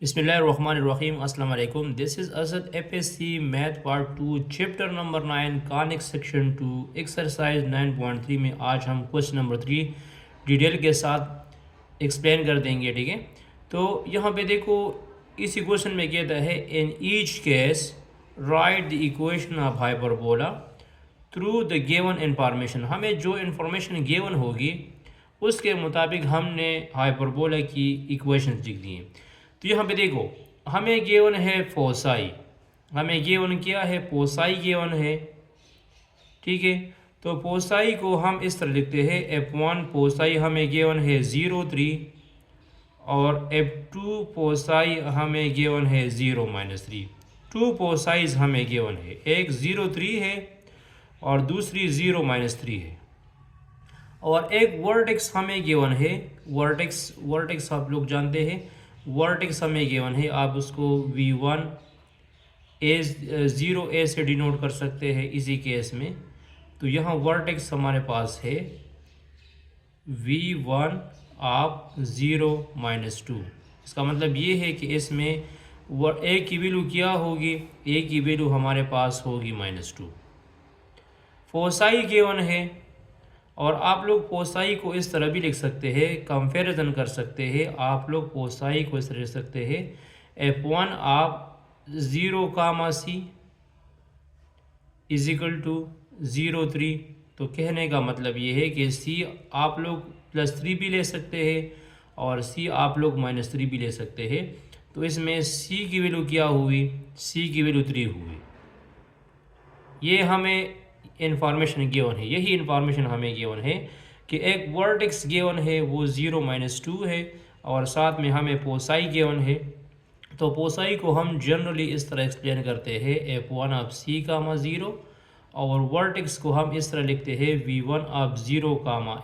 बिस्मिल्लाहिर्रहमानिर्रहीम अस्सलाम वालेकुम। This is Asad FSc math part 2 chapter number 9 conic section 2 exercise 9.3 में आज हम क्वेश्चन नंबर 3 डिटेल के साथ एक्सप्लेन कर देंगे। ठीक है, तो यहाँ पे देखो इसी क्वेश्चन में कहता है in each case right the equation of hyperbola through the given information. हमें जो इंफॉर्मेशन गिवन होगी उसके मुताबिक हमने हाइपरबोला की इक्वेशन लिख दी हैं। तो यहाँ पे देखो हमें गिवन है फोसाई, हमें गिवन क्या है, पोसाई गिवन है। ठीक है, तो पोसाई को हम इस तरह लिखते हैं F1 पोसाई हमें गिवन है 0.3 और F2 पोसाई हमें गिवन है 0-3। टू पोसाइज हमें गिवन है, एक 0.3 है और दूसरी 0-3 है। और एक वर्टेक्स हमें गिवन है, वर्टेक्स आप लोग जानते हैं, वर्टेक्स हमें गिवन है, आप उसको V1 0 से डिनोट कर सकते हैं इसी केस में। तो यहाँ वर्टेक्स हमारे पास है V1 आप 0-2। इसका मतलब ये है कि इसमें ए की वैल्यू क्या होगी, ए की वैल्यू हमारे पास होगी -2। फोसाई गिवन है और आप लोग पोसाई को इस तरह भी लिख सकते हैं, कंपैरिजन कर सकते हैं। आप लोग पोसाई को इस तरह लिख सकते हैं F1 आप 0, C इजिकल टू 0.3। तो कहने का मतलब ये है कि C आप लोग +3 भी ले सकते हैं और C आप लोग -3 भी ले सकते हैं। तो इसमें C की वैल्यू क्या हुई, C की वैल्यू 3 हुई। ये हमें इंफॉर्मेशन गिवन है, यही इंफॉर्मेशन हमें गिवन है कि एक वर्टेक्स गिवन है वो 0-2 है और साथ में हमें पोसाई गिवन है। तो पोसाई को हम जनरली इस तरह एक्सप्लेन करते हैं F1 ऑफ C, 0 और वर्टेक्स को हम इस तरह लिखते हैं V1 ऑफ 0,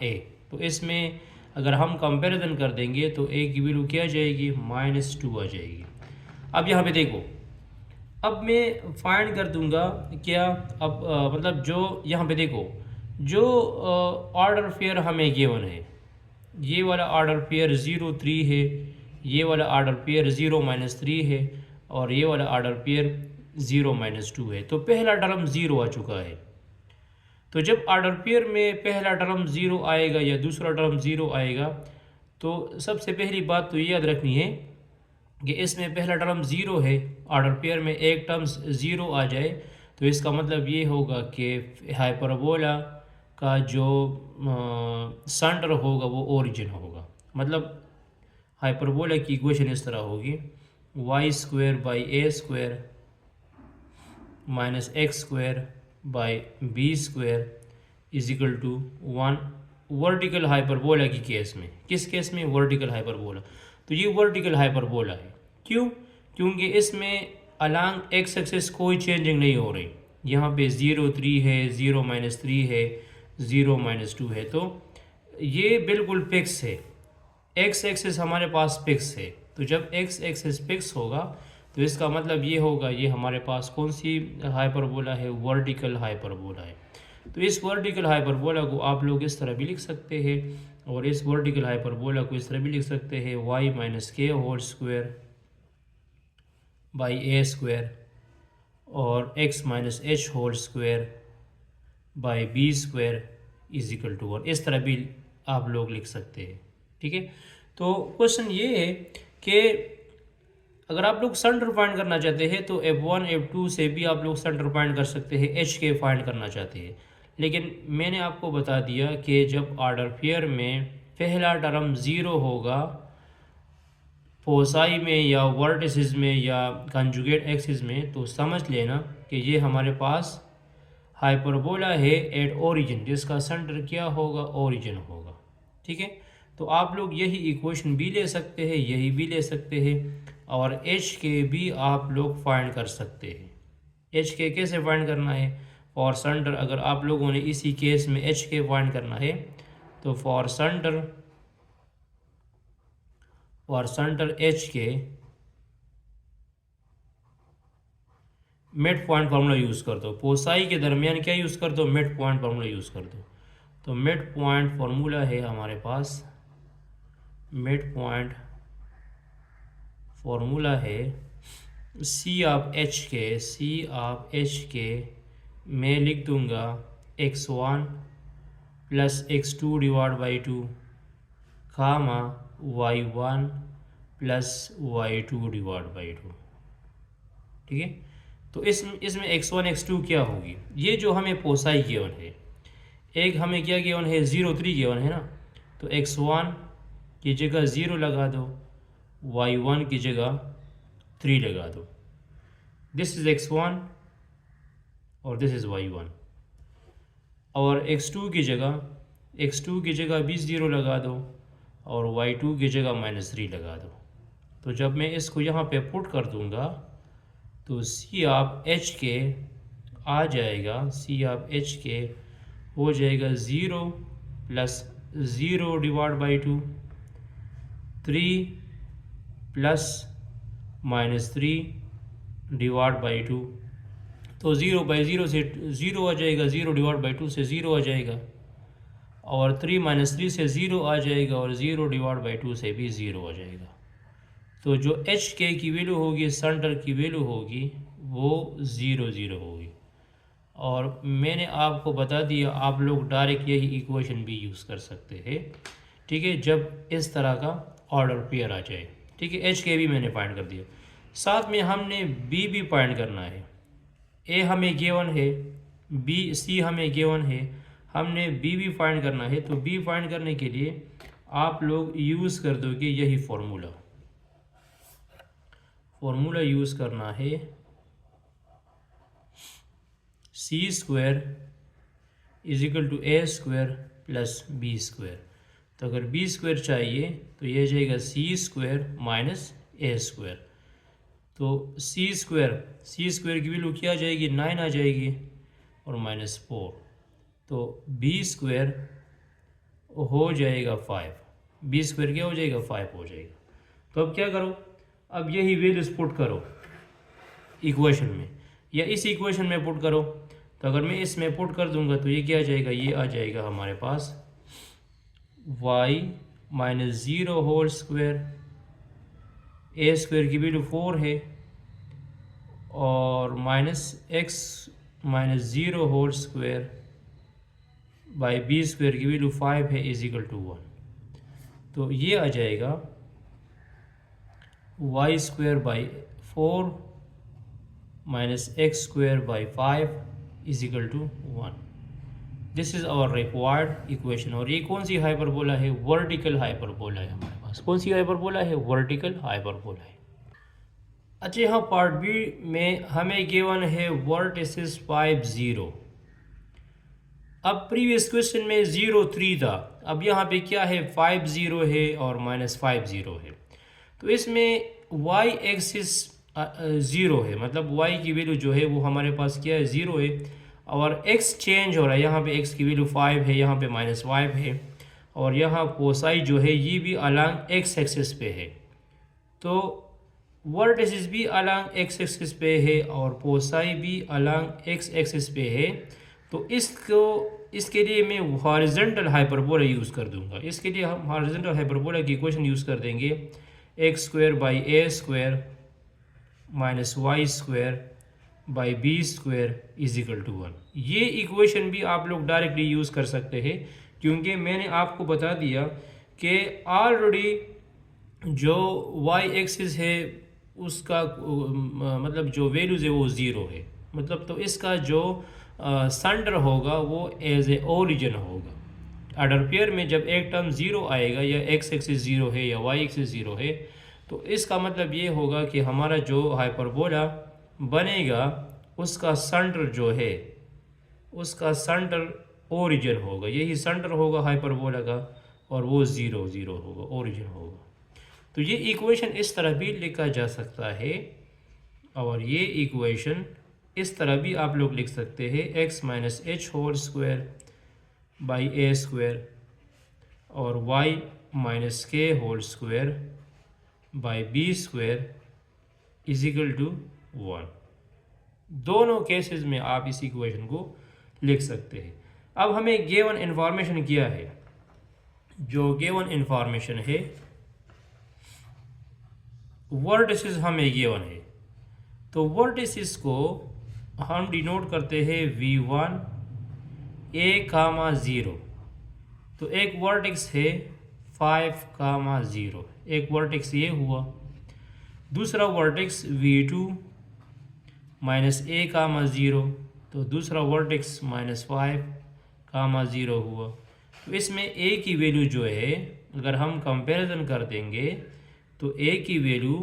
A। तो इसमें अगर हम कंपैरिजन कर देंगे तो A की वैल्यू क्या आ जाएगी, -2 आ जाएगी। अब यहाँ पे देखो, अब मैं फाइंड कर दूंगा क्या, अब मतलब जो यहाँ पे देखो जो ऑर्डर पेयर हमें गिवन है, ये वाला ऑर्डर पेयर 0-3 है, ये वाला ऑर्डर पेयर 0-3 है और ये वाला ऑर्डर पेयर 0-2 है। तो पहला टर्म 0 आ चुका है। तो जब ऑर्डर पेयर में पहला टर्म 0 आएगा या दूसरा टर्म 0 आएगा तो सबसे पहली बात तो ये याद रखनी है कि इसमें पहला टर्म 0 है, ऑर्डर पेयर में एक टर्म 0 आ जाए तो इसका मतलब ये होगा कि हाइपरबोला का जो सेंटर होगा वो ओरिजिन होगा। मतलब हाइपरबोला की इक्वेशन इस तरह होगी y² - x² b² is equal to 1। Vertical hyperbola की केस में, किस केस में, वर्टिकल हाइपरबोला। तो ये वर्टिकल हाइपरबोला है, क्यों, क्योंकि इसमें अलांग एक्स एक्सिस कोई चेंजिंग नहीं हो रही। यहाँ पे 0-3 है, 0-3 है, 0-2 है, तो ये बिल्कुल फिक्स है। एक्स एक्सिस हमारे पास फिक्स है। तो जब एक्स एक्सिस फिक्स होगा तो इसका मतलब ये होगा ये हमारे पास कौन सी हाइपरबोला है, वर्टिकल हाइपरबोला है। तो इस वर्टिकल हाइपरबोला को आप लोग इस तरह भी लिख सकते हैं और इस वर्टिकल हाइपरबोला को इस तरह भी लिख सकते हैं y-k² बाई a² और x-h² by b² is equal to 1। इस तरह भी आप लोग लिख सकते हैं। ठीक है, तो क्वेश्चन ये है कि अगर आप लोग सेंटर फाइंड करना चाहते हैं तो F1 F2 से भी आप लोग सेंटर फाइंड कर सकते हैं, HK फाइंड करना चाहते हैं। लेकिन मैंने आपको बता दिया कि जब ऑर्डर पेयर में पहला टर्म 0 होगा फोसाई में या वर्टिसेस में या कंजुगेट एक्सिस में, तो समझ लेना कि ये हमारे पास हाइपरबोला है एट ओरिजिन, जिसका सेंटर क्या होगा, ओरिजिन होगा। ठीक है, तो आप लोग यही इक्वेशन भी ले सकते हैं, यही भी ले सकते हैं और एच के भी आप लोग फाइंड कर सकते हैं। एच के कैसे फाइंड करना है, फॉर सेंटर अगर आप लोगों ने इसी केस में एच के फाइंड करना है तो फॉर सेंटर एच के मिड पॉइंट फार्मूला यूज़ कर दो। पोसाई के दरमियान क्या यूज़ कर दो, मिड पॉइंट फार्मूला यूज़ कर दो। तो मिड पॉइंट फार्मूला है हमारे पास, मिड पॉइंट फॉर्मूला है सी ऑफ एच के मैं लिख दूंगा x1 प्लस x2 divide by 2 comma y1 plus y2 divide by 2। ठीक है, तो इसमें x1 x2 क्या होगी, ये जो हमें पोसाई गिवन है, एक हमें क्या गिवन है 0 3 गिवन है ना, तो x1 की जगह 0 लगा दो, y1 की जगह 3 लगा दो। दिस इज x1 और दिस इज y1। और x2 की जगह भी 0 लगा दो और y2 की जगह -3 लगा दो। तो जब मैं इसको यहाँ पे पुट कर दूँगा तो सी ऑफ एच के आ जाएगा, सी ऑफ एच के हो जाएगा 0 plus 0 divide by 2, 3 plus -3 divide by 2। तो 0 बाई 0 से 0 आ जाएगा, 0 डिवाइड बाई 2 से 0 आ जाएगा, और 3 -3 से 0 आ जाएगा, और 0 डिवाइड बाई 2 से भी 0 आ जाएगा। तो जो एच के की वैल्यू होगी, सेंटर की वैल्यू होगी, वो 0 0 होगी। और मैंने आपको बता दिया आप लोग डायरेक्ट यही इक्वेशन भी यूज़ कर सकते हैं। ठीक है, जब इस तरह का ऑर्डर पेयर आ जाए। ठीक है, एच के भी मैंने फाइंड कर दिया, साथ में हमने बी भी फाइंड करना है। ए हमें गिवन है, बी सी हमें गिवन है, हमने बी भी फाइंड करना है। तो बी फाइंड करने के लिए आप लोग यूज़ कर दोगे यही फॉर्मूला यूज़ करना है, c square is equal to a square plus b square. तो अगर बी स्क्वायर चाहिए तो ये जाएगा सी स्क्वायर माइनस ए स्क्वायर। तो सी स्क्वायर की वैल्यू क्या आ जाएगी, 9 आ जाएगी, और -4। तो बी स्क्वायर हो जाएगा 5, बी स्क्वायर क्या हो जाएगा, 5 हो जाएगा। तो अब क्या करो, अब यही वैल्यूज पुट करो इक्वेशन में, या इस इक्वेशन में पुट करो। तो अगर मैं इसमें पुट कर दूंगा तो ये क्या आ जाएगा, ये आ जाएगा हमारे पास y -0 whole square, A square की वैल्यू 4 है, और -x -0 whole square by B square की वैल्यू 5 है, इज इक्वल टू 1। तो ये आ जाएगा y square by 4 minus x square by 5 is equal to 1। This is our required equation. और ये कौन सी हाइपरबोला है, वर्टिकल हाइपरबोला है हमारे पास। कौन सी हाइपरबोला है, वर्टिकल हाइपरबोला है। अच्छा, यहाँ पार्ट बी में हमें गिवन है वर्टिसेस 5 0। अब प्रीवियस क्वेश्चन में 0 3 था, अब यहाँ पे क्या है, 5 0 है और -5 0 है। तो इसमें y एक्सिस 0 है, मतलब y की वैल्यू जो है वो हमारे पास क्या है, 0 है, और x चेंज हो रहा है, यहाँ पे x की वैल्यू 5 है, यहाँ पे -5 है, और यहाँ कोसाई जो है ये भी अलॉन्ग x एक्सिस पे है। तो वर्टिसेस भी अलॉन्ग x एक्सिस पे है और कोसाई भी अलॉन्ग x एक्सिस पे है। तो इसके लिए मैं हॉरिजॉन्टल हाइपरबोला यूज़ कर दूंगा। इसके लिए हम हॉरिजॉन्टल हाइपरबोला की इक्वेशन यूज़ कर देंगे, x square by A square minus Y square by B square is equal to 1। ये इक्वेशन भी आप लोग डायरेक्टली यूज़ कर सकते हैं, क्योंकि मैंने आपको बता दिया कि ऑलरेडी जो वाई एक्सिस है उसका मतलब जो वैल्यूज़ है वो 0 है, मतलब तो इसका जो सेंटर होगा वो एज ए ओरिजिन होगा। ऑर्डर पेयर में जब एक टर्म 0 आएगा, या x एक्सिस 0 है या y एक्सिस 0 है, तो इसका मतलब ये होगा कि हमारा जो हाइपरबोला बनेगा उसका सेंटर जो है, उसका सेंटर ओरिजिन होगा, यही सेंटर होगा हाइपरबोला का, और वो 0 0 होगा, ओरिजिन होगा। तो ये इक्वेशन इस तरह भी लिखा जा सकता है, और ये इक्वेशन इस तरह भी आप लोग लिख सकते हैं, x minus H whole square by A square और y माइनस के whole square by B square is equal to 1। दोनों केसेस में आप इस इक्वेशन को लिख सकते हैं। अब हमें गिवन इंफॉर्मेशन क्या है, जो गिवन इंफॉर्मेशन है वर्टिसेस हमें गिवन है, तो वर्टिसेस को हम डिनोट करते हैं V1 A कामा 0। तो एक वर्टेक्स है 5 कामा 0, एक वर्टेक्स ये हुआ। दूसरा वर्टेक्स V2 माइनस A कामा 0, तो दूसरा वर्टेक्स -5 कामा 0 हुआ। तो इसमें A की वैल्यू जो है अगर हम कंपैरिजन कर देंगे तो A की वैल्यू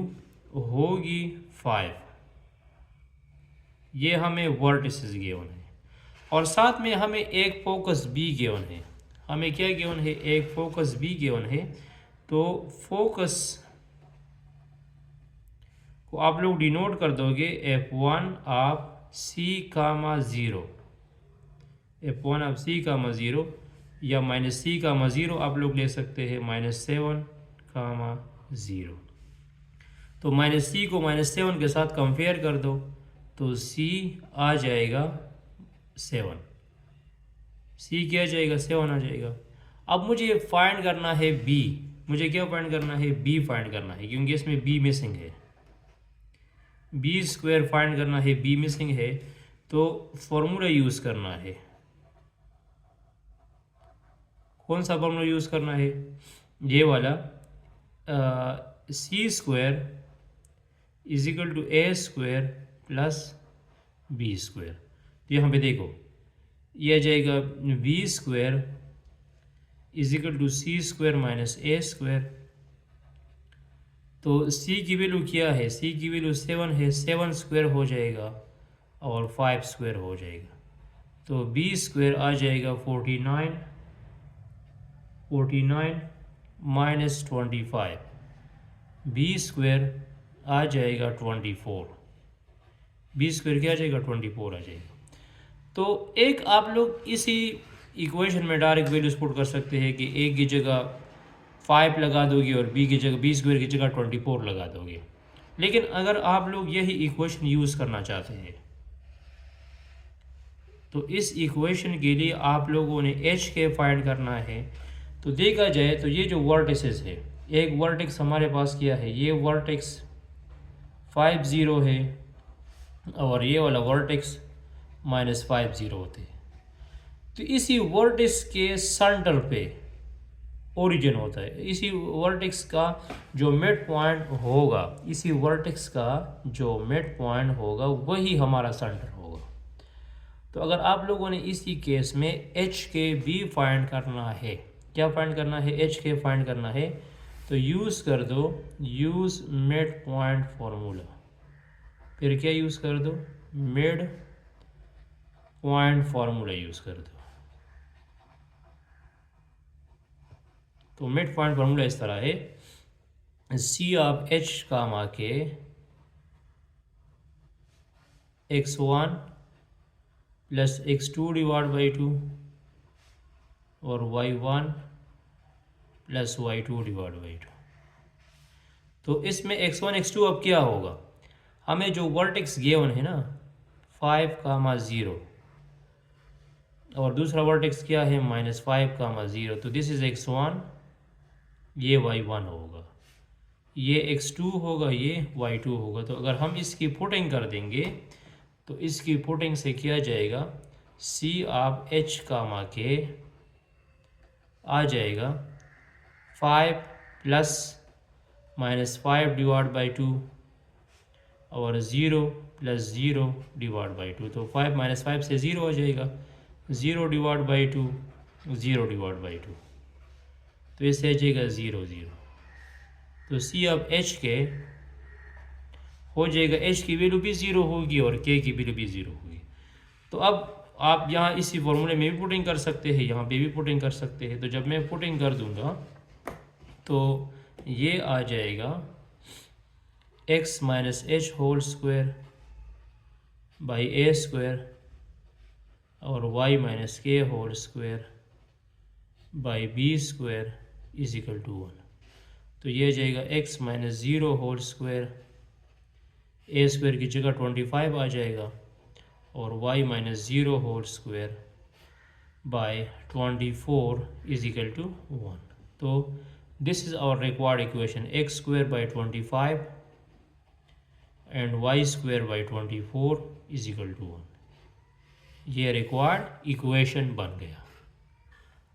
होगी 5। ये हमें वर्टिसेस गिवन है, और साथ में हमें एक फोकस B गिवन है। हमें क्या गिवन है? एक फोकस B गिवन है। तो फोकस को आप लोग डिनोट कर दोगे F1 of C comma 0, F1 of C comma 0, या -C कामा 0 आप लोग ले सकते हैं -7 कामा 0। तो -C को -7 के साथ कंपेयर कर दो तो C आ जाएगा 7। C क्या जाएगा? 7 आ जाएगा। अब मुझे फाइंड करना है B। मुझे क्या फाइंड करना है? B फाइंड करना है, क्योंकि इसमें B मिसिंग है। B स्क्वायर फाइंड करना है, B मिसिंग है, तो फॉर्मूला यूज़ करना है। कौन सा फॉर्मूला यूज़ करना है? ये वाला, C square is equal to A square plus B square. तो यहाँ पे देखो, ये आ जाएगा B square is equal to C square minus A square. तो C की वैल्यू क्या है? C की वैल्यू 7 है, 7 स्क्वायर हो जाएगा और 5 स्क्वायर हो जाएगा। तो B स्क्वायर आ जाएगा 49 माइनस 25, B स्क्वायर आ जाएगा 24। B स्क्वायर क्या आ जाएगा? 24 आ जाएगा। तो एक आप लोग इसी इक्वेशन में डायरेक्ट वैल्यूज पुट कर सकते हैं कि A की जगह 5 लगा दोगे और B की जगह B स्क्वायर की जगह 24 लगा दोगे। लेकिन अगर आप लोग यही इक्वेशन यूज़ करना चाहते हैं तो इस इक्वेशन के लिए आप लोगों ने H के फाइंड करना है। तो देखा जाए तो ये जो वर्टिसेस है, एक वर्टेक्स हमारे पास क्या है? ये वर्टेक्स 5 0 है और ये वाला वर्टेक्स -5 0 होते हैं। तो इसी वर्टेक्स के सेंटर पे ओरिजिन होता है। इसी वर्टेक्स का जो मिड पॉइंट होगा, इसी वर्टेक्स का जो मिड पॉइंट होगा वही हमारा सेंटर होगा। तो अगर आप लोगों ने इसी केस में H के B फाइंड करना है, क्या फाइंड करना है? H के फाइंड करना है, तो यूज़ कर दो यूज़ मिड पॉइंट फॉर्मूला। फिर क्या यूज़ कर दो? मिड पॉइंट फॉर्मूला यूज़ कर दो। तो मिड पॉइंट फॉर्मूला इस तरह है, C ऑफ H कामा के x1 प्लस x2 डिवाइड बाई 2 और y1 plus y2 divide by 2। तो इसमें x1 x2 अब क्या होगा? हमें जो वर्टेक्स गिवन है ना 5 कामा 0 और दूसरा वर्टेक्स क्या है? -5 कामा 0। तो दिस इज x1, ये y1 होगा, ये x2 होगा, ये y2 होगा। तो अगर हम इसकी पुटिंग कर देंगे तो इसकी पुटिंग से किया जाएगा C ऑफ H कामा के आ जाएगा 5 प्लस -5 डिवाइड बाई 2 और 0 प्लस 0 डिवाइड बाई 2। तो 5 -5 से 0 हो जाएगा, 0 डिवाइड बाई 2 0 डिवाइड बाई 2, तो इससे आ जाएगा 0 0। तो C ऑफ H के हो जाएगा, H की वैल्यू भी 0 होगी और K की वैल्यू भी 0 होगी। तो अब आप यहाँ इसी फॉर्मूले में भी पुटिंग कर सकते हैं, यहाँ पे भी पुटिंग कर सकते हैं। तो जब मैं पुटिंग कर दूंगा तो ये आ जाएगा x minus H whole square by A square और y माइनस के whole square by B square is equal to 1। तो ये आ जाएगा x minus 0 whole square, A square की जगह 25 आ जाएगा और y minus 0 whole square by 24 is equal to 1। तो this is our required equation, x square by 25 and Y square by 24 is equal to 1। ये रिक्वायर्ड इक्वेशन बन गया।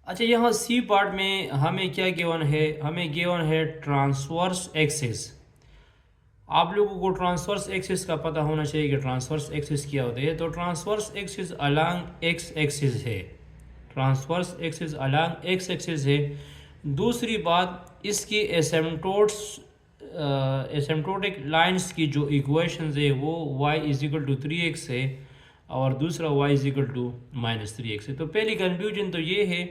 अच्छा, यहाँ सी पार्ट में हमें क्या गिवन है? हमें गिवन है ट्रांसवर्स एक्सिस। आप लोगों को ट्रांसवर्स एक्सिस का पता होना चाहिए कि ट्रांसवर्स एक्सिस क्या होते हैं। तो transverse axis along x axis है, transverse axis along x axis है। दूसरी बात, इसकी एसिम्प्टोटिक लाइंस की जो इक्वेशंस है वो y is equal to 3x है और दूसरा y is equal to -3x है। तो पहली कन्फ्यूजन तो ये है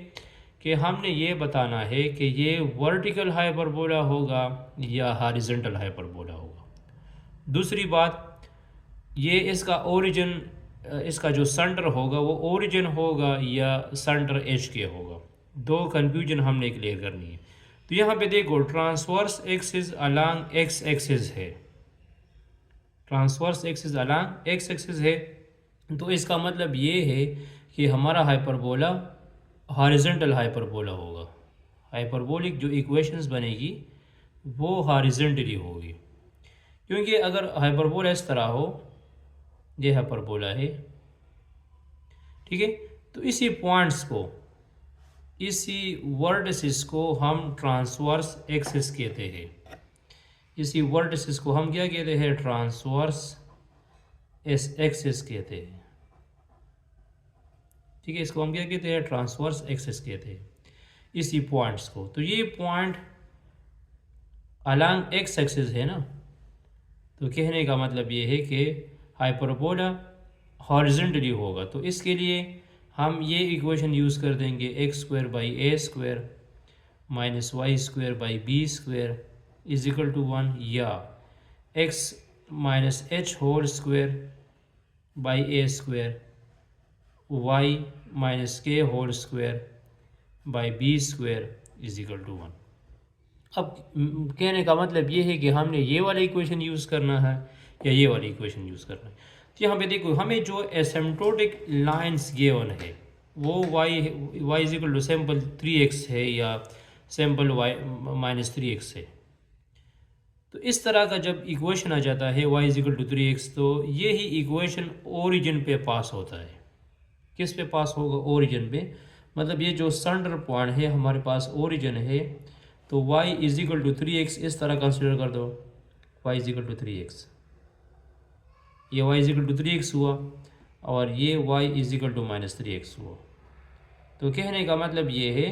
कि हमने ये बताना है कि ये वर्टिकल हाइपरबोला होगा या हॉरिजॉन्टल हाइपरबोला होगा। दूसरी बात, ये इसका ओरिजिन, इसका जो सेंटर होगा वो ओरिजिन होगा या सेंटर एज के होगा। दो कन्फ्यूजन हमने क्लियर करनी है। तो यहाँ पे देखो, transverse axis along x axis है, transverse axis along x axis है। तो इसका मतलब ये है कि हमारा हाइपरबोला हॉरिजॉन्टल हाइपरबोला होगा। हाइपरबोलिक जो इक्वेशंस बनेगी वो हॉरिजॉन्टली होगी, क्योंकि अगर हाइपरबोला इस तरह हो, ये हाइपरबोला है, ठीक है, तो इसी पॉइंट्स को, इसी वर्टिसेस को हम ट्रांसवर्स एक्सिस कहते हैं। इसी वर्टिसेस को हम क्या कहते हैं? ट्रांसवर्स एक्सिस कहते हैं, ठीक है। इसको हम क्या कहते हैं? ट्रांसवर्स एक्सिस कहते हैं इसी पॉइंट्स को। तो ये पॉइंट अलोंग एक्स एक्सिस है ना, तो कहने का मतलब ये है कि हाइपरबोला हॉरिजॉन्टली होगा। तो इसके लिए हम ये इक्वेशन यूज़ कर देंगे, x square by A square minus Y square by B square is equal to 1, या x minus H whole square by A square y minus के whole square by B square is equal to 1। अब कहने का मतलब ये है कि हमने ये वाला इक्वेशन यूज़ करना है या ये वाली इक्वेशन यूज़ करना है। तो यहाँ पे देखो, हमें जो एसिम्प्टोटिक लाइंस गिवन है वो y is equal to sample 3x है या सैम्पल y माइनस 3x है। तो इस तरह का जब इक्वेशन आ जाता है y is equal to 3x, तो ये ही इक्वेशन ओरिजिन पे पास होता है। किस पे पास होगा? ओरिजिन पे। मतलब ये जो सेंटर पॉइंट है हमारे पास ओरिजिन है, तो y is equal to 3x इस तरह कंसिडर कर दो, y is equal to 3x, ये y is equal to 3x हुआ और ये y is equal to -3x हुआ। तो कहने का मतलब ये है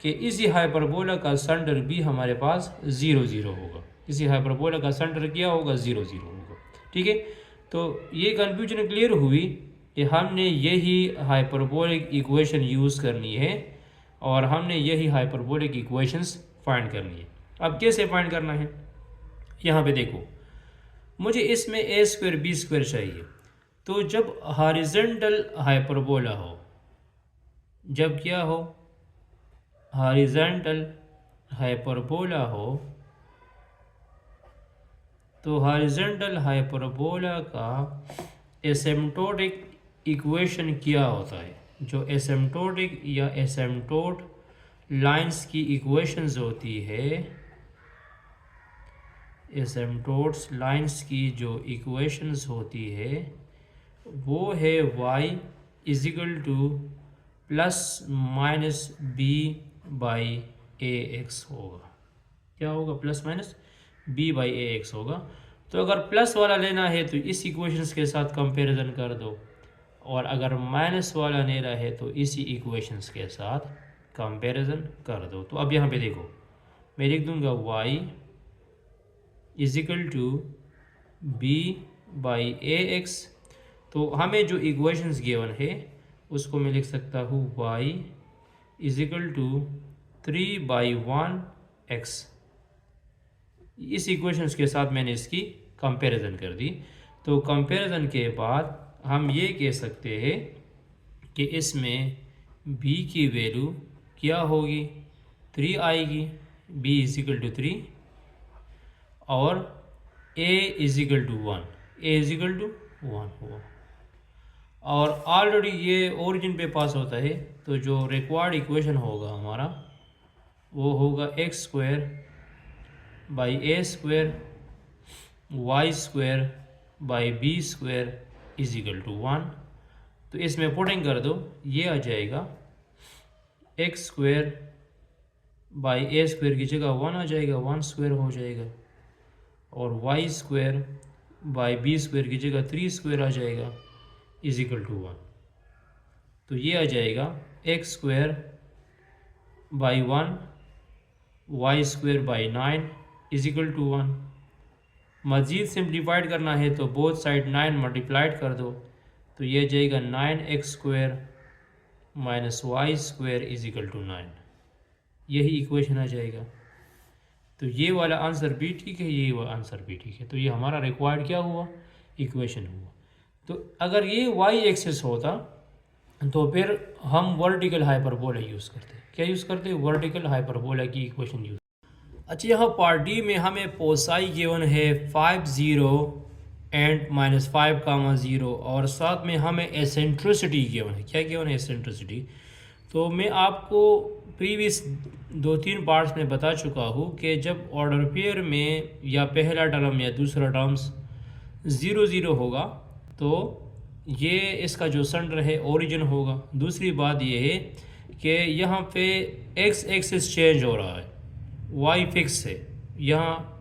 कि इसी हाइपरबोला का सेंटर भी हमारे पास 0 0 होगा। इसी हाइपरबोला का सेंटर क्या होगा? 0 0 होगा, ठीक है। तो ये कन्फ्यूजन क्लियर हुई कि हमने यही हाइपरबोलिक इक्वेशन यूज़ करनी है और हमने यही हाइपरबोलिक इक्वेशंस फाइंड करनी है। अब कैसे फाइंड करना है? यहाँ पे देखो, मुझे इसमें ए स्क्वायर बी स्क्वायर चाहिए। तो जब हॉरिजॉन्टल हाइपरबोला हो, जब क्या हो? हॉरिजॉन्टल हाइपरबोला हो, तो हॉरिजॉन्टल हाइपरबोला का एसिम्प्टोटिक इक्वेशन क्या होता है? जो एसिम्प्टोटिक या एसिम्प्टोट लाइंस की इक्वेशंस होती है, एसिम्प्टोट्स लाइंस की जो इक्वेशंस होती है वो है y is equal to plus minus B by A X होगा। क्या होगा? Plus minus B by A X होगा। तो अगर प्लस वाला लेना है तो इस इक्वेशंस के साथ कंपैरिजन कर दो, और अगर माइनस वाला लेना है तो इसी इक्वेशंस के साथ कंपैरिजन कर दो। तो अब यहाँ पे देखो, मैं लिख दूंगा y is equal to B by A X. तो हमें जो इक्वेशंस गिवन है उसको मैं लिख सकता हूँ y is equal to 3/1 x। इस इक्वेशंस के साथ मैंने इसकी कंपैरिजन कर दी। तो कंपैरिजन के बाद हम ये कह सकते हैं कि इसमें b की वैल्यू क्या होगी? 3 आएगी, b इज इक्वल टू 3, और a is equal to 1, a is equal to 1 हुआ। और ऑलरेडी ये ओरिजिन पे पास होता है, तो जो रिक्वायर्ड इक्वेशन होगा हमारा वो होगा x² by A square Y square by B square is equal to 1। तो इसमें पुटिंग कर दो, ये आ जाएगा X square by A square की जगह 1 आ जाएगा, 1 स्क्वायर हो जाएगा, और Y square by B square की जगह 3 स्क्वायर आ जाएगा इज इक्वल टू 1। तो ये आ जाएगा X square by 1 Y square by 9 is equal to 1। मज़ीद सिंप्लीफाइड करना है तो बोथ साइड 9 मल्टीप्लाइड कर दो, तो ये जाएगा 9x square minus Y square is equal to 9। यही इक्वेशन आ जाएगा। तो ये वाला आंसर भी ठीक है, ये वाला आंसर भी ठीक है। तो ये हमारा रिक्वायर्ड क्या हुआ, इक्वेशन हुआ। तो अगर ये वाई एक्सिस होता तो फिर हम वर्टिकल हाइपरबोला यूज़ करते। क्या यूज़ करते? वर्टिकल हाइपरबोला की इक्वेशन यूज़। अच्छा, यहाँ पार्ट डी में हमें पोसाई गिवन है 5 0 एंड -5, 0 और साथ में हमें एसेंट्रिसिटी गिवन है। क्या गिवन है? एसेंट्रिसिटी। तो मैं आपको प्रीवियस 2-3 पार्ट्स में बता चुका हूँ कि जब ऑर्डर पेयर में या पहला टर्म या दूसरा टर्म्स 0 0 होगा तो ये इसका जो सेंटर है ओरिजिन होगा। दूसरी बात ये है कि यहाँ पे एक्स एक्सिस चेंज हो रहा है, वाई फिक्स है। यहाँ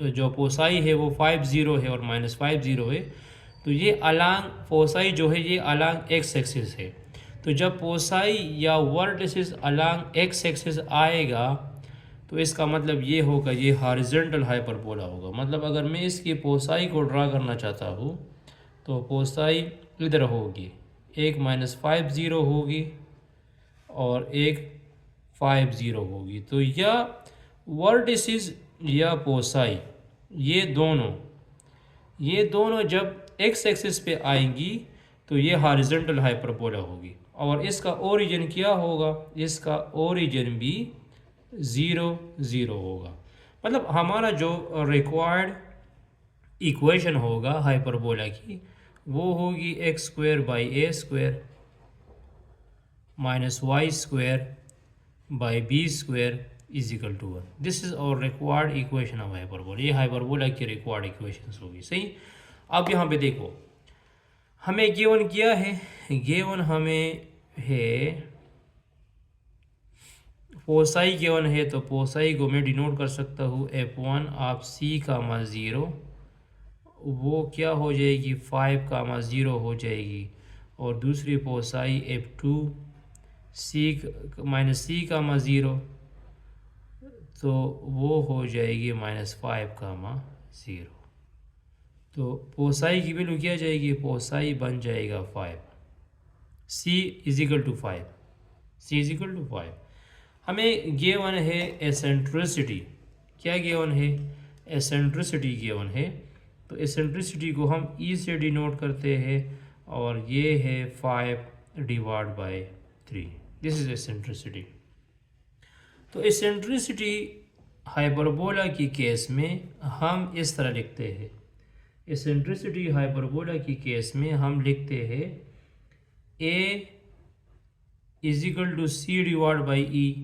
जो पोसाई है वो 5 0 है और -5 0 है। तो ये अलांग पोसाई जो है ये अलांग एक्स एक्सिस है। तो जब पोसाई या वर्टिसिस अलांग एक्स एक्सिस आएगा तो इसका मतलब ये होगा ये हॉरिजॉन्टल हाइपरबोला होगा। मतलब अगर मैं इसकी पोसाई को ड्रा करना चाहता हूँ तो पोसाई इधर होगी, एक -5 0 होगी और एक 5 0 होगी। तो या वर्टिसिस या पोसाई ये दोनों जब एक्स एक्सिस पे आएंगी तो ये हॉरिजॉन्टल हाइपरबोला होगी। और इसका ओरिजिन क्या होगा? इसका ओरिजिन भी 0 0 होगा। मतलब हमारा जो रिक्वायर्ड इक्वेशन होगा हाइपरबोला की वो होगी X square by A square minus Y square by B square is equal to 1। This is our required equation of hyperbola. ये हाइपरबोला की रिक्वायर्ड इक्वेशन होगी। सही। अब यहाँ पे देखो हमें गिवन किया है, गिवन हमें है पोसाई गिवन है। तो पोसाई को मैं डिनोट कर सकता हूँ f1 ऑफ c, 0। वो क्या हो जाएगी? 5, 0 हो जाएगी। और दूसरी पोसाई f2 c -c, 0, तो वो हो जाएगी -5, 0। तो पोसाई की वैल्यू क्या जाएगी? पोसाई बन जाएगा 5, c is equal to 5, c is equal to 5। हमें गिवन है एसेंट्रिसिटी। क्या गिवन है? एसेंट्रिसिटी गिवन है। तो एसेंट्रिसिटी को हम e से डिनोट करते हैं और ये है 5 divide by 3। This is eccentricity. तो एसेंट्रिसिटी हाइपरबोला की केस में हम इस तरह लिखते हैं। एसेंट्रिसिटी हाइपरबोला की केस में हम लिखते हैं a is equal to c divide by e,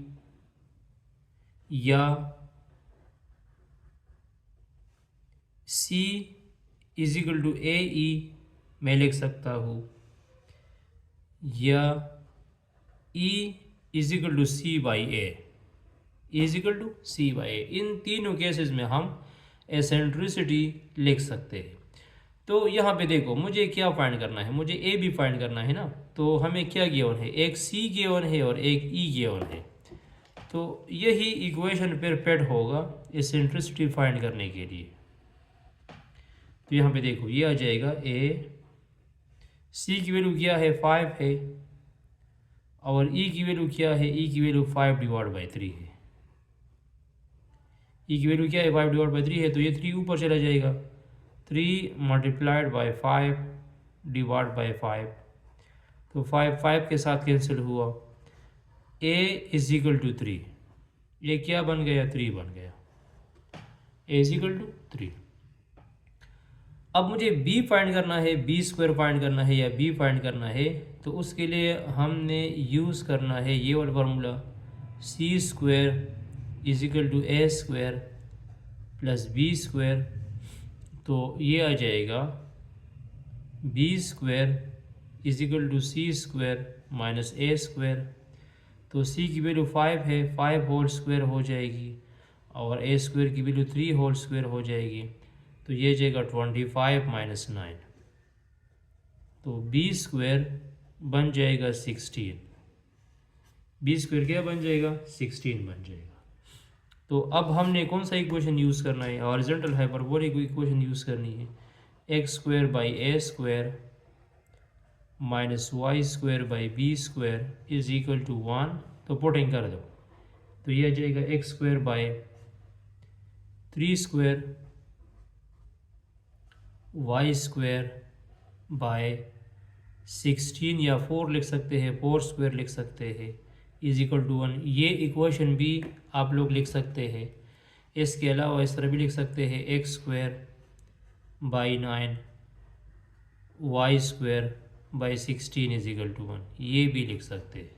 या c is equal to a e मैं लिख सकता हूँ, या e is equal to c by a, is equal to c by a. इन तीनों केसेस में हम एसेंट्रिसिटी लिख सकते हैं। तो यहाँ पे देखो मुझे क्या फाइंड करना है? मुझे ए भी फाइंड करना है ना। तो हमें क्या गिवन है? एक सी गिवन है और एक ई गिवन है। तो यही इक्वेशन परफेक्ट होगा एसेंट्रिसिटी फाइंड करने के लिए। तो यहाँ पे देखो ये आ जाएगा ए, सी की वैल्यू क्या है? 5 है, और ई की वैल्यू क्या है? ई की वैल्यू 5 डिवाइड बाई 3 है। ई की वैल्यू क्या है? 5 डिवाइड बाई 3 है। तो ये 3 ऊपर चला जाएगा, 3 मल्टीप्लाइड बाई 5 डिवाइड बाई 5। तो 5 के साथ कैंसिल हुआ। a इज इक्वल टू 3, ये क्या बन गया? 3 बन गया। a is equal to 3। अब मुझे b फाइंड करना है, b स्क्वायर फाइंड करना है या b फाइंड करना है। तो उसके लिए हमने यूज़ करना है ये वाला formula, c square is equal to a square plus b square. तो ये आ जाएगा B square is equal to C square minus A square. तो सी की वैल्यू 5 है, 5 होल स्क्वायर हो जाएगी और ए स्क्वायर की वैल्यू 3 होल स्क्वायर हो जाएगी। तो ये जाएगा 25 माइनस 9। तो बी स्क्वायर बन जाएगा 16। बी स्क्वायर क्या बन जाएगा? 16 बन जाएगा। तो अब हमने कौन सा इक्वेशन यूज़ करना है? हॉरिजॉन्टल हाइपरबोलिक इक्वेशन यूज़ करनी है। X square by A square minus Y square by B square is equal to 1। तो पुटिंग कर दो, तो यह आ जाएगा X square by 3 square Y square by 16 या 4 लिख सकते हैं, 4 स्क्वायर लिख सकते हैं इज इक्वल टू 1। ये इक्वेशन भी आप लोग लिख सकते हैं। इसके अलावा इस तरह भी लिख सकते हैं X square by 9 Y square by 16 is equal to 1, ये भी लिख सकते हैं।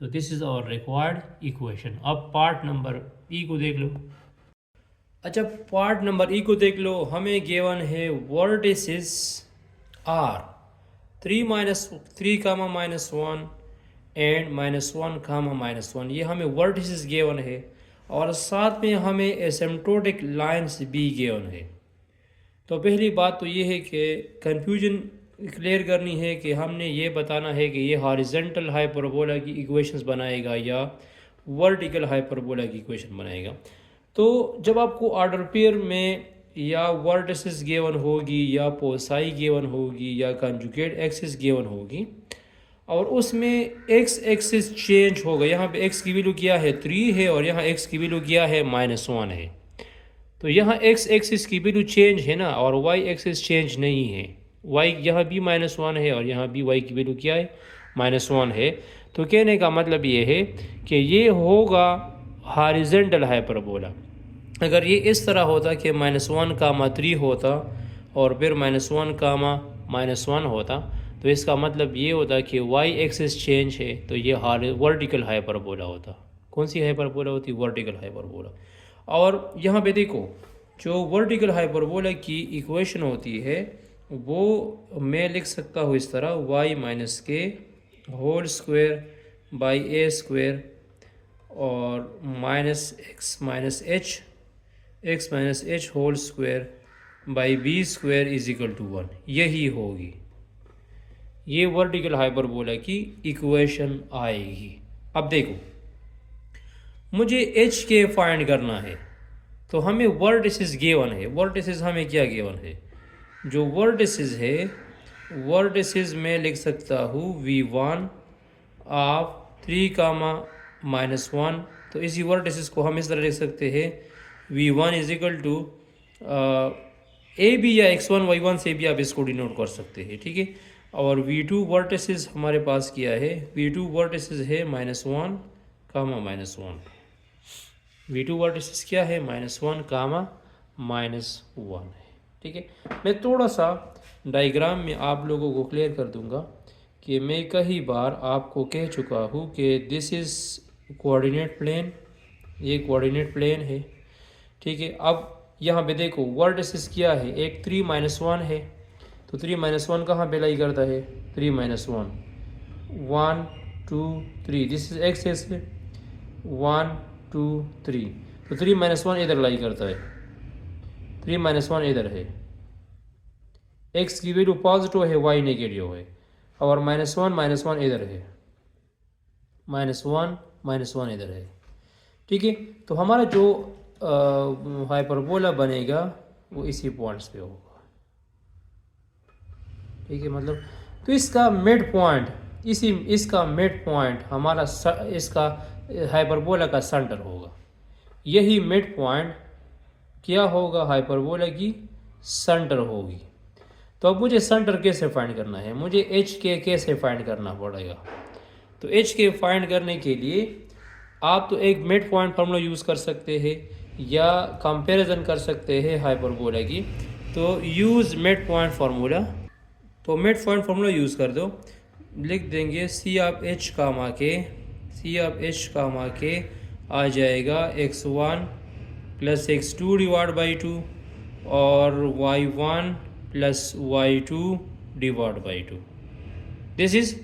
तो this is our required equation. अब पार्ट नंबर ई को देख लो। अच्छा, पार्ट नंबर ई को देख लो। हमें गिवन है vertices are 3 minus 3 comma minus 1 and minus 1 comma minus 1। ये हमें वर्टिसेस गिवन है और साथ में हमें एसिम्प्टोटिक लाइंस भी गिवन है। तो पहली बात तो ये है कि कन्फ्यूजन क्लियर करनी है कि हमने ये बताना है कि ये हॉरिजॉन्टल हाइपरबोला की इक्वेशंस बनाएगा या वर्टिकल हाइपरबोला की इक्वेशन बनाएगा। तो जब आपको ऑर्डर पेयर में या वर्टिसेस गिवन होगी या पोसाई गिवन होगी या कंजुगेट एक्सिस गिवन होगी और उसमें एक्स एक्सिस चेंज होगा, यहाँ पे एक्स की वैल्यू क्या है 3 है और यहाँ एक्स की वैल्यू क्या है -1 है। तो यहाँ एक्स एक्सिस की वैल्यू चेंज है ना और वाई एक्सिस चेंज नहीं है। वाई यहाँ भी -1 है और यहाँ भी वाई की वैल्यू क्या है -1 है। तो कहने का मतलब ये है कि ये होगा हॉरिजॉन्टल हाइपरबोला। अगर ये इस तरह होता कि -1 कामा 3 होता और फिर -1 कामा -1 होता, तो इसका मतलब ये होता कि वाई एक्सिस चेंज है, तो ये वर्टिकल हाइपरबोला होता। कौन सी हाइपरबोला होती? Vertical hyperbola. और यहाँ पे देखो, जो वर्टिकल हाइपरबोला की इक्वेशन होती है वो मैं लिख सकता हूँ इस तरह, वाई माइनस के whole square by A square और minus x minus H whole square by B square is equal to 1। यही होगी, ये वर्टिकल हाइपरबोला की इक्वेशन आएगी। अब देखो, मुझे एच के फाइंड करना है, तो हमें वर्टिसेस गिवन है। वर्टिसेस हमें क्या गिवन है? जो वर्टिसेस है, वर्टिसेस में लिख सकता हूँ V1 ऑफ 3 कामा -1। तो इसी वर्टिसेस को हम इस तरह लिख सकते हैं V1 is equal to A B या x1 y1 से भी आप इसको डिनोट कर सकते हैं, ठीक है। और V2 वर्टिसेस हमारे पास क्या है? V2 वर्टिसेस है -1 कामा -1। V2 वर्टिसेस क्या है? -1 कामा -1 है, ठीक है। मैं थोड़ा सा डायग्राम में आप लोगों को क्लियर कर दूंगा कि मैं कई बार आपको कह चुका हूँ कि दिस इज़ कोऑर्डिनेट प्लेन, ये कोऑर्डिनेट प्लेन है, ठीक है। अब यहाँ पे देखो वर्टिसेस क्या है? एक 3 -1 है, तो 3 -1 कहाँ पे लाई करता है? 3 -1 1 2 3, दिस इज एक्सेस है 1 2 3। तो 3 -1 इधर लाई करता है, 3 -1 इधर है। एक्स की वैल्यू पॉजिटिव है, वाई नेगेटिव है और -1 इधर है, -1 इधर है, ठीक है। तो हमारा जो हाइपरबोला बनेगा वो इसी पॉइंट्स पे होगा, ठीक है। मतलब तो इसका मिड पॉइंट, इसका मिड पॉइंट हमारा इसका हाइपरबोला का सेंटर होगा। यही मिड पॉइंट क्या होगा? हाइपरबोला की सेंटर होगी। तो अब मुझे सेंटर कैसे फाइंड करना है? मुझे एच के कैसे फाइंड करना पड़ेगा? तो एच के फाइंड करने के लिए आप तो एक मिड पॉइंट फार्मूला यूज़ कर सकते हैं या कंपैरिजन कर सकते हैं हाइपरबोला की। तो यूज़ मिड पॉइंट फार्मूला। तो मिड पॉइंट फार्मूला यूज़ कर दो, लिख देंगे सी ऑफ एच कामा के आ जाएगा x1 प्लस x2 डिवाइड बाई 2 और y1 plus y2 divide by 2। This is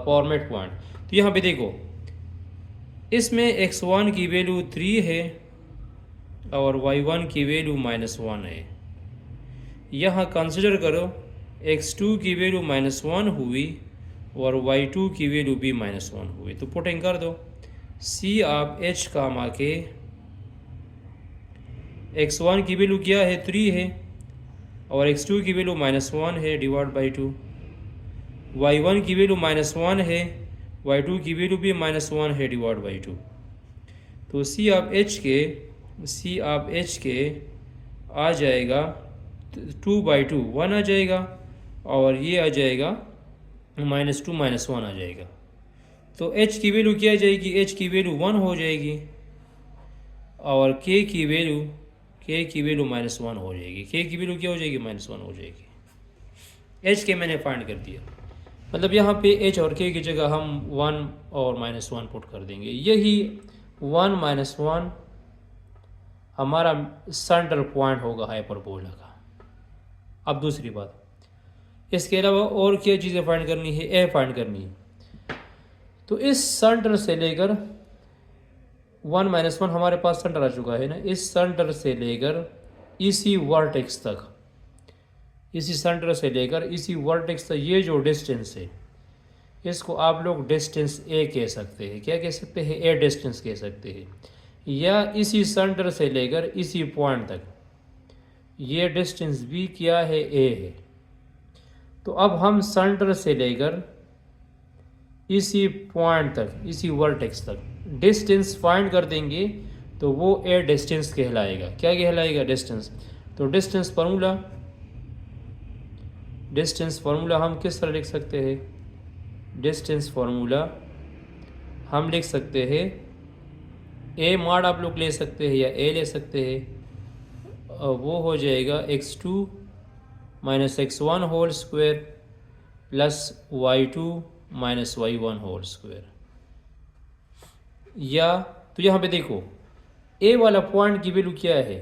format point. तो यहाँ पे देखो, इसमें x1 की वैल्यू 3 है और y1 की वैल्यू -1 है। यहाँ कंसिडर करो x2 की वैल्यू -1 हुई और y2 की वैल्यू भी -1 हुई। तो पुटिंग कर दो c ऑफ h कामा के x1 की वैल्यू क्या है 3 है और x2 की वैल्यू -1 है डिवाइड बाई 2। y1 की वैल्यू -1 है, y2 की वैल्यू भी -1 है डिवाइड बाई 2। तो c ऑफ h के आ जाएगा 2/2 1 आ जाएगा और ये आ जाएगा -2 -1 आ जाएगा। तो h की वैल्यू क्या आ जाएगी, h की वैल्यू 1 हो जाएगी और k की वैल्यू -1 हो जाएगी। k की वैल्यू क्या हो जाएगी, -1 हो जाएगी। h के मैंने फाइंड कर दिया, मतलब यहाँ पे h और k की जगह हम 1 और -1 पुट कर देंगे। यही 1 -1 हमारा सेंटर पॉइंट होगा हाइपरबोला का। अब दूसरी बात, इसके अलावा और क्या चीज़ें फाइंड करनी है, ए फाइंड करनी है। तो इस सेंटर से लेकर 1 -1 हमारे पास सेंटर आ चुका है ना, इस सेंटर से लेकर इसी वर्टेक्स तक, इसी सेंटर से लेकर इसी वर्टेक्स तक ये जो डिस्टेंस है, इसको आप लोग डिस्टेंस ए कह सकते हैं। क्या कह सकते हैं, ए डिस्टेंस कह सकते हैं। या इसी सेंटर से लेकर इसी पॉइंट तक ये डिस्टेंस भी क्या है, ए है। तो अब हम सेंटर से लेकर इसी पॉइंट तक, इसी वर्टेक्स तक डिस्टेंस फाइंड कर देंगे तो वो ए डिस्टेंस कहलाएगा। क्या कहलाएगा, डिस्टेंस। तो डिस्टेंस फार्मूला हम किस तरह लिख सकते हैं, डिस्टेंस फार्मूला हम लिख सकते हैं, ए मॉड आप लोग ले सकते हैं या ए ले सकते हैं। वो हो जाएगा x2 - x1 whole square plus y2 - y1 whole square. या तो यहाँ पे देखो a वाला पॉइंट की वैल्यू क्या है,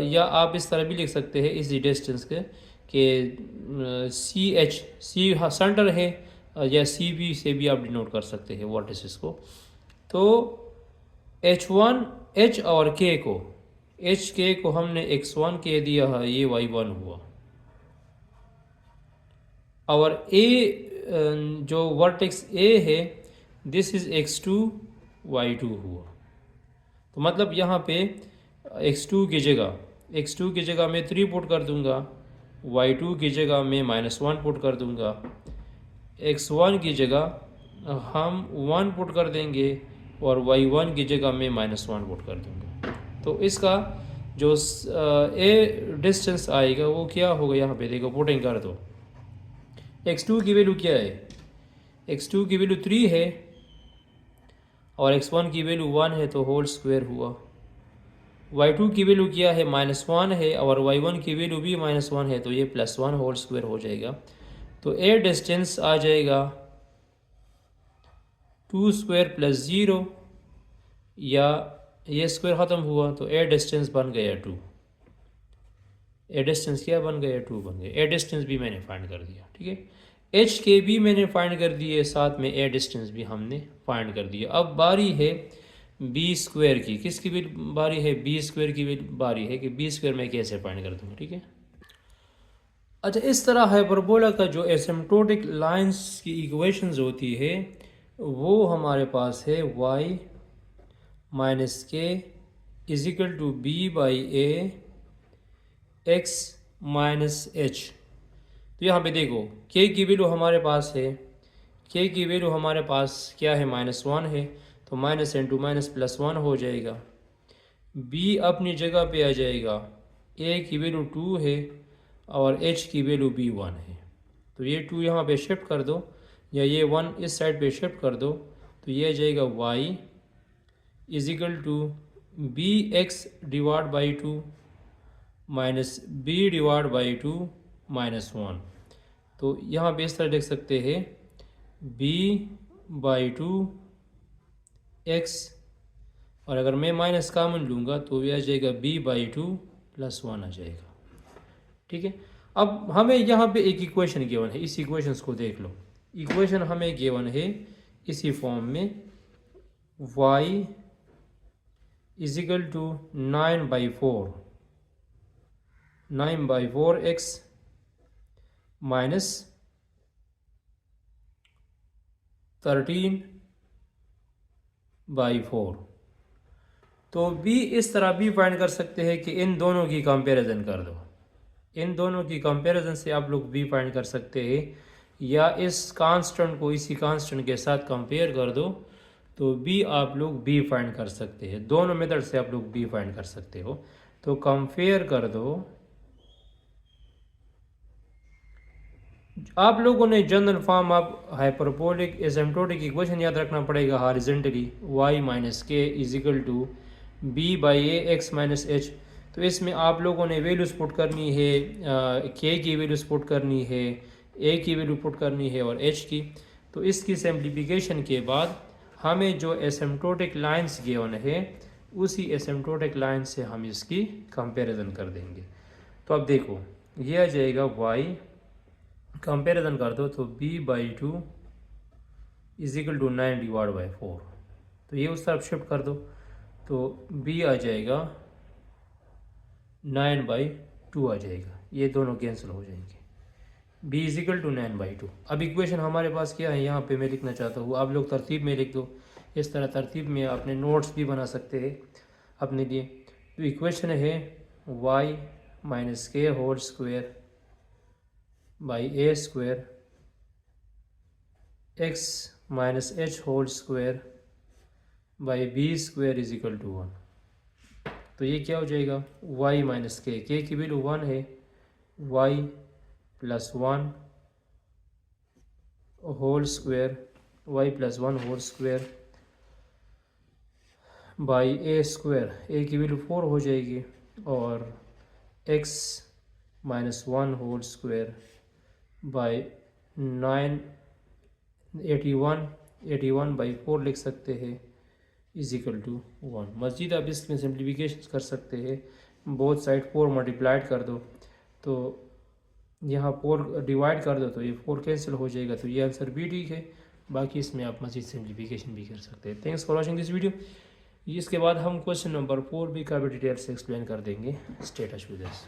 या आप इस तरह भी लिख सकते हैं इसी डिस्टेंस के सी सेंटर है, या सी बी से भी आप डिनोट कर सकते हैं वर्टिसेस को। तो h और k को हमने x1 कह दिया है, ये y1 हुआ, और a जो वर्टेक्स a है दिस इज x2 y2 हुआ। तो मतलब यहाँ पे x2 की जगह मैं 3 पुट कर दूंगा, y2 की जगह मैं -1 पुट कर दूंगा, x1 की जगह हम 1 पुट कर देंगे और y1 की जगह मैं -1 पुट कर दूंगा। तो इसका जो ए डिस्टेंस आएगा वो क्या होगा, यहाँ पे देखो पुटिंग कर दो। x2 की वैल्यू क्या है, x2 की वैल्यू 3 है और x1 की वैल्यू 1 है, तो होल स्क्वायर हुआ। y2 की वैल्यू क्या है, -1 है और y1 की वैल्यू भी -1 है, तो ये +1 होल स्क्वायर हो जाएगा। तो ए डिस्टेंस आ जाएगा 2² + 0, या ये स्क्वायर ख़त्म हुआ तो ए डिस्टेंस बन गया 2। ए डिस्टेंस क्या बन गया, 2 बन गया। ए डिस्टेंस भी मैंने फाइंड कर दिया, ठीक है। एच के भी मैंने फाइंड कर दिए, साथ में ए डिस्टेंस भी हमने फाइंड कर दिया। अब बारी है b² की, किसकी भी बारी है, b² की भी बारी है कि b² मैं कैसे फाइंड कर दूँगा, ठीक है। अच्छा, इस तरह हाइपरबोला का जो एसिम्प्टोटिक लाइंस की इक्वेशंस होती है वो हमारे पास है y - k = b/a x - h। तो यहाँ पे देखो k की वैल्यू हमारे पास है, k की वैल्यू हमारे पास क्या है, -1 है, तो माइनस इंटू माइनस +1 हो जाएगा। b अपनी जगह पे आ जाएगा, a की वैल्यू 2 है और h की वैल्यू भी 1 है, तो ये 2 यहाँ पे शिफ्ट कर दो, या ये 1 इस साइड पे शिफ्ट कर दो, तो ये आ जाएगा y = bx / 2 माइनस b/2 -1। तो यहाँ पे इस तरह लिख सकते हैं b/2 x, और अगर मैं माइनस कॉमन लूँगा तो ये आ जाएगा b/2 + 1 आ जाएगा, ठीक है। अब हमें यहाँ पे एक इक्वेशन गिवन है, इस इक्वेशंस को देख लो। इक्वेशन हमें गिवन है इसी फॉर्म में, y is equal to 9/4 x minus 13/4। तो भी इस तरह भी फाइंड कर सकते हैं कि इन दोनों की कंपैरिजन कर दो। इन दोनों की कंपैरिजन से आप लोग भी फाइंड कर सकते हैं, या इस कांस्टेंट को इसी कांस्टेंट के साथ कंपेयर कर दो तो भी आप लोग बी फाइंड कर सकते हैं। दोनों मेथड से आप लोग बी फाइंड कर सकते हो। तो कंपेयर कर दो। आप लोगों ने general form of hyperbolic asymptotic equation याद रखना पड़ेगा, horizontally y minus k is equal to B by A x minus h. तो इसमें आप लोगों ने वैल्यूज पुट करनी है, के की वैल्यूज पुट करनी है, ए की वैल्यू पुट करनी है और एच की। तो इसकी सिंप्लीफिकेशन के बाद हमें जो एसिम्प्टोटिक लाइंस गिवन है उसी एसिम्प्टोटिक लाइन से हम इसकी कंपैरिजन कर देंगे। तो अब देखो ये आ जाएगा y, कंपैरिजन कर दो तो b/2 इज इक्वल टू 9/4। तो ये उस तरफ शिफ्ट कर दो तो b आ जाएगा 9/2 आ जाएगा, ये दोनों कैंसिल हो जाएंगे। b is equal to 9/2। अब इक्वेशन हमारे पास क्या है यहाँ पे मैं लिखना चाहता हूँ, आप लोग तरतीब में लिख दो। इस तरह तरतीब में अपने नोट्स भी बना सकते हैं अपने लिए। तो इक्वेशन है y माइनस के whole square by A square x minus H whole square by B square is equal to 1। तो ये क्या हो जाएगा, y माइनस के की वैल्यू 1 है, y plus 1 whole square, y plus 1 whole square by A square, a की value 4 हो जाएगी, और x minus 1 whole square by 81/4 लिख सकते हैं इज इक्वल टू 1। मज़ीद आप इसमें सिंप्लीफिकेशन कर सकते हैं, बोथ साइड 4 मल्टीप्लाइड कर दो तो यहाँ 4 डिवाइड कर दो तो ये 4 कैंसिल हो जाएगा। तो ये आंसर भी ठीक है। बाकी इसमें आप मज़ीद सिंप्लीफिकेशन भी कर सकते हैं। Thanks for watching this video. इसके बाद हम क्वेश्चन नंबर 4 भी काफ़ी डिटेल से एक्सप्लेन कर देंगे। Stay touch with us.